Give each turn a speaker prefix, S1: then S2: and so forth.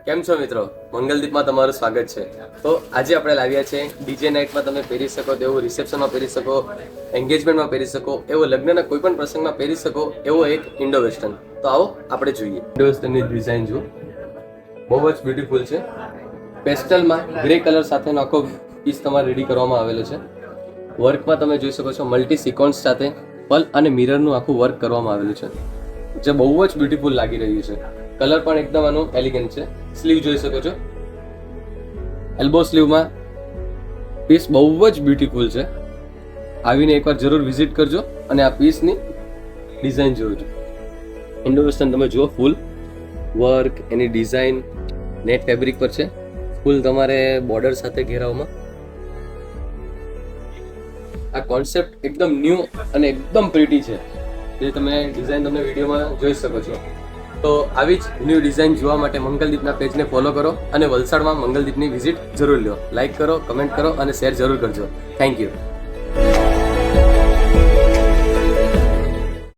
S1: કેમ છો મિત્રો? મંગલદીપમાં તમારું સ્વાગત છે. તો આજે આપણે લાવ્યા છે ડીજે નાઇટમાં તમે પહેરી શકો તેવું, રિસેપ્શનમાં પહેરી શકો, એન્ગેજમેન્ટમાં પહેરી શકો એવો, લગ્નના કોઈ પણ પ્રસંગમાં પહેરી શકો એવો એક ઇન્ડો વેસ્ટર્ન. તો આવો આપણે જોઈએ. ઇન્ડો વેસ્ટર્નની ડિઝાઇન જુઓ, બહુ જ બ્યુટીફુલ છે. પેસ્ટલમાં ગ્રે કલર સાથેનો આખો પીસ તમારે રેડી કરવામાં આવેલો છે. વર્કમાં તમે જોઈ શકો છો મલ્ટી સિક્વન્સ સાથે પલ અને મિરરનું આખું વર્ક કરવામાં આવેલું છે, જે બહુ જ બ્યુટીફુલ લાગી રહ્યું છે. કલર પણ એકદમ આનું એલિગન્ટ છે. સ્લીવ જોઈ શકો છો, એલ્બો સ્લીવમાં પીસ બહુ જ બ્યુટીફુલ છે. આવીને એકવાર જરૂર વિઝિટ કરજો અને આ પીસની ડિઝાઇન જોજો. ઇન્ડો વેસ્ટર્ન તમે જુઓ, ફૂલ વર્ક, એની ડિઝાઇન નેટ ફેબ્રિક પર છે, ફૂલ તમારે બોર્ડર સાથે ઘેરાવમાં. આ કોન્સેપ્ટ એકદમ ન્યૂ અને એકદમ પ્રીટી છે, જે તમે ડિઝાઇન તમને વિડીયોમાં જોઈ શકો છો. તો આવી જ ન્યૂ ડિઝાઇન જોવા માટે મંગલદીપના પેજને ફોલો કરો અને વલસાડમાં મંગલદીપની વિઝિટ જરૂર લો. લાઇક કરો, કમેન્ટ કરો અને શેર જરૂર કરજો. Thank you.